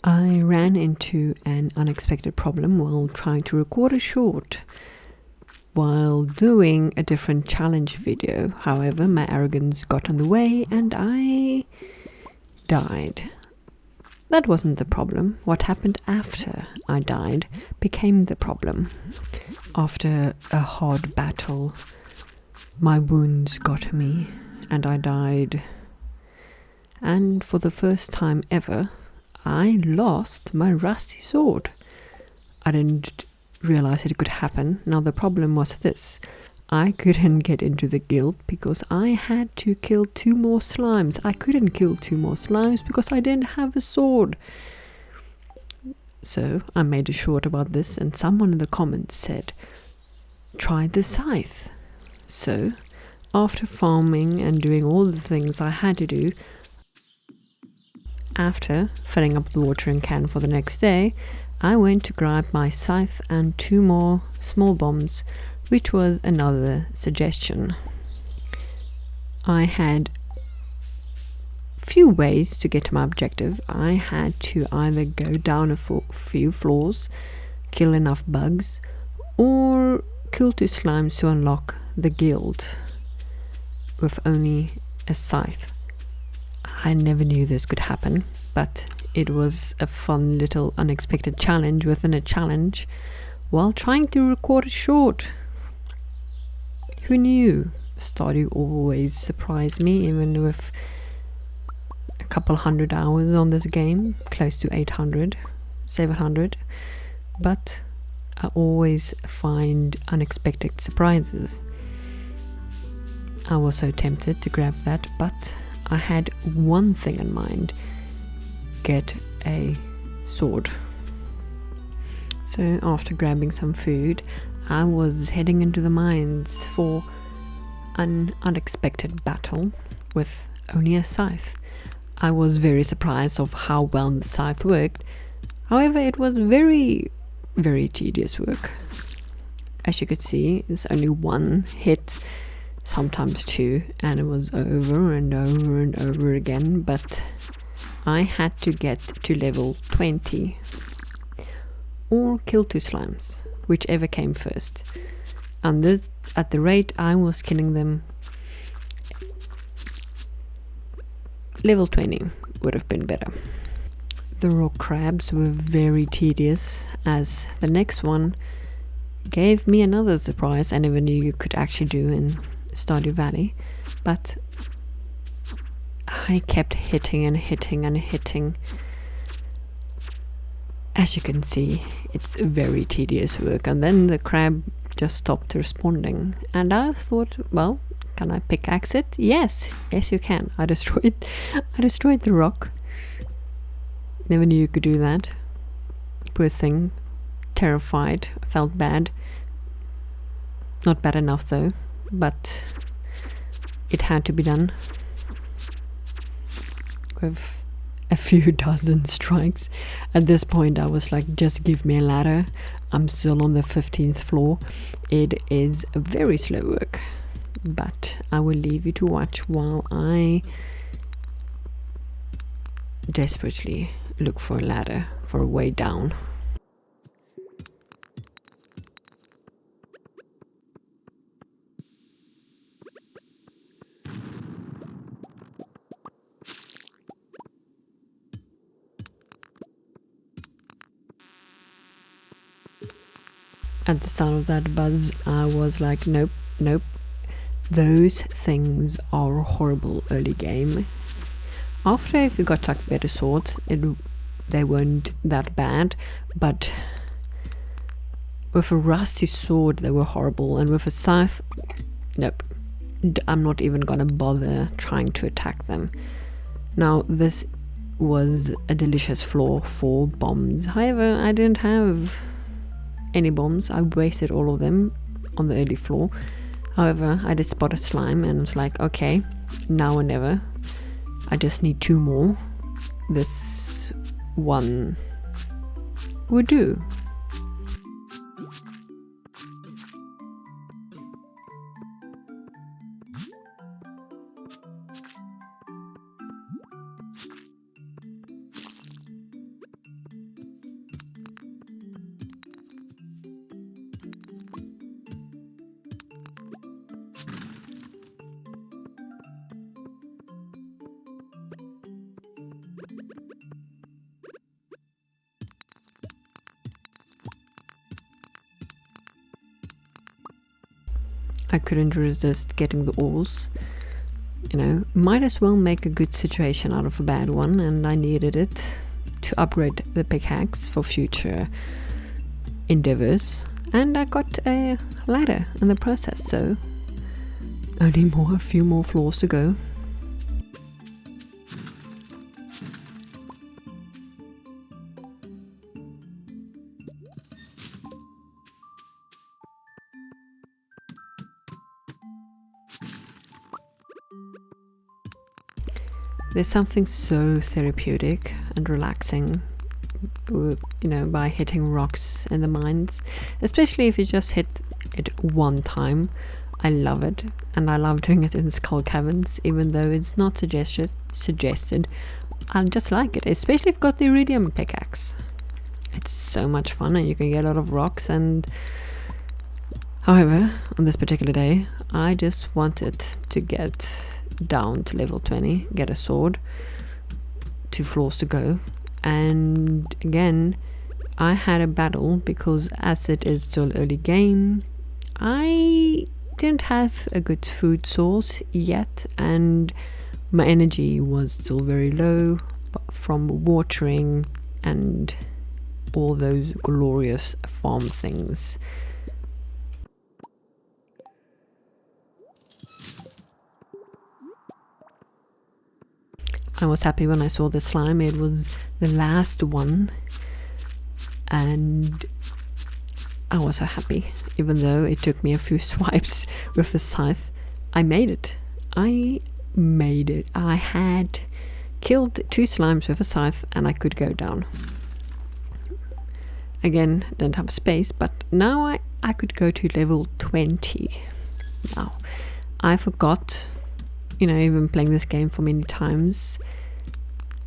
I ran into an unexpected problem while trying to record a short while doing a different challenge video. However, my arrogance got in the way and I died. That wasn't the problem. What happened after I died became the problem. After a hard battle, my wounds got me and I died. And for the first time ever, I lost my rusty sword. I didn't realize it could happen. Now the problem was this. I couldn't get into the guild because I had to kill 2 more slimes. I couldn't kill 2 more slimes because I didn't have a sword. So I made a short about this and someone in the comments said, try the scythe. So after farming and doing all the things I had to do, after filling up the watering can for the next day, I went to grab my scythe and 2 more small bombs, which was another suggestion. I had few ways to get to my objective. I had to either go down a few floors, kill enough bugs, or kill 2 slimes to unlock the guild with only a scythe. I never knew this could happen, but it was a fun little unexpected challenge within a challenge while trying to record a short. Who knew? Stardew always surprised me, even with a couple 100 hours on this game, close to 800, 700, but I always find unexpected surprises. I was so tempted to grab that, but I had one thing in mind: get a sword. So after grabbing some food, I was heading into the mines for an unexpected battle with only a scythe. I was very surprised of how well the scythe worked. However, it was very, very tedious work. As you could see, it's only 1 hit, sometimes 2, and it was over and over and over again, but I had to get to level 20 or kill 2 slimes, whichever came first. And this, at the rate I was killing them, level 20 would have been better. The rock crabs were very tedious, as the next one gave me another surprise I never knew you could actually do in Stardew Valley, but I kept hitting and hitting and hitting. As you can see, it's very tedious work, and then the crab just stopped responding, and I thought, well, can I pickaxe it? Yes you can. I destroyed the rock. Never knew you could do that. Poor thing, terrified, felt bad. Not bad enough though, but it had to be done. With a few dozen strikes. At this point I was like, just give me a ladder. I'm still on the 15th floor. It is a very slow work, but I will leave you to watch while I desperately look for a ladder for a way down. At the sound of that buzz, I was like, nope. Those things are horrible early game. After, if you got like better swords, they weren't that bad, but with a rusty sword they were horrible, and with a scythe, nope. I'm not even gonna bother trying to attack them. Now this was a delicious floor for bombs. However, I didn't have any bombs. I wasted all of them on the early floor. However, I did spot a slime and was like, okay, now or never. I just need 2 more. This one would do. I couldn't resist getting the ores. You know, might as well make a good situation out of a bad one, and I needed it to upgrade the pickaxe for future endeavors. And I got a ladder in the process, so only a few more floors to go. There's something so therapeutic and relaxing, you know, by hitting rocks in the mines, especially if you just hit it one time. I love it, and I love doing it in skull caverns, even though it's not suggested. I just like it, especially if you've got the iridium pickaxe. It's so much fun, and you can get a lot of rocks. And however, on this particular day, I just wanted to get down to level 20, get a sword, 2 floors to go. And again, I had a battle because as it is still early game, I didn't have a good food source yet, and my energy was still very low from watering and all those glorious farm things. I was happy when I saw the slime. It was the last one, and I was so happy. Even though it took me a few swipes with the scythe, I made it. I had killed 2 slimes with a scythe, and I could go down. Again, didn't have space, but now I could go to level 20. Now, I forgot, you know, even playing this game for many times,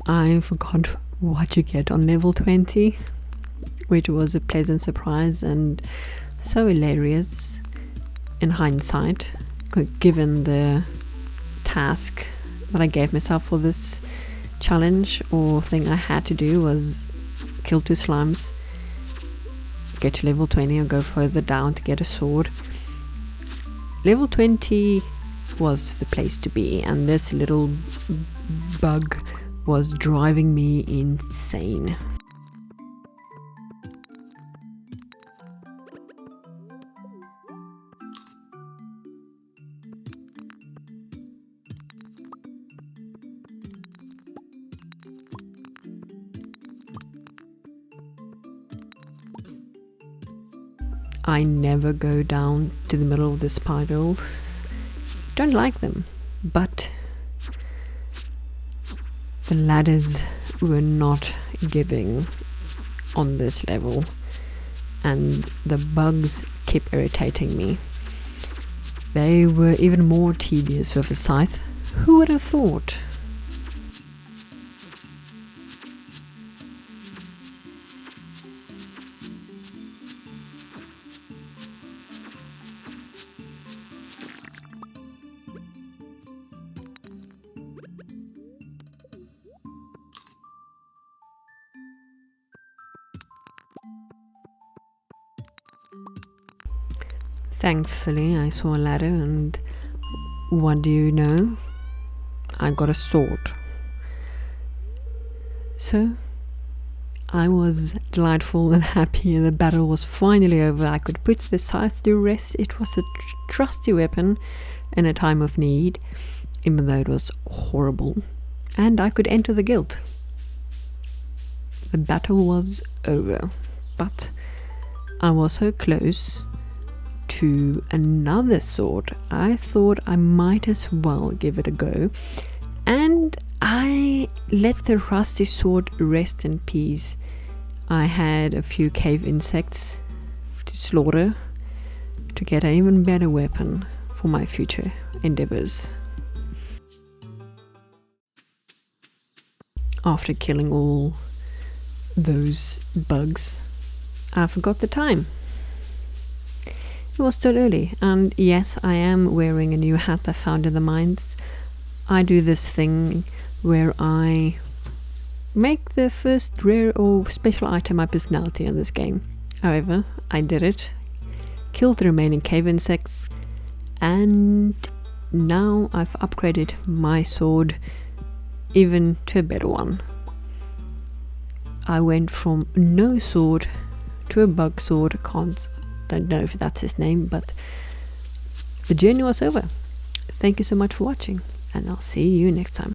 I forgot what you get on level 20, which was a pleasant surprise and so hilarious in hindsight, given the task that I gave myself for this challenge or thing I had to do was kill 2 slimes, get to level 20 or go further down to get a sword. Level 20 was the place to be, and this little bug was driving me insane. I never go down to the middle of the spirals. Don't like them, but the ladders were not giving on this level, and the bugs kept irritating me. They were even more tedious with a scythe. Who would have thought? Thankfully, I saw a ladder, and what do you know? I got a sword. So, I was delightful and happy, and the battle was finally over. I could put the scythe to rest. It was a trusty weapon in a time of need, even though it was horrible. And I could enter the guild. The battle was over, but I was so close to another sword. I thought I might as well give it a go, and I let the rusty sword rest in peace. I had a few cave insects to slaughter to get an even better weapon for my future endeavors. After killing all those bugs, I forgot the time. It was still early, and yes, I am wearing a new hat I found in the mines. I do this thing where I make the first rare or special item my personality in this game. However, I did it, killed the remaining cave insects, And now I've upgraded my sword even to a better one. I went from no sword to a bug sword. Don't know if that's his name, but the journey was over. Thank you so much for watching, and I'll see you next time.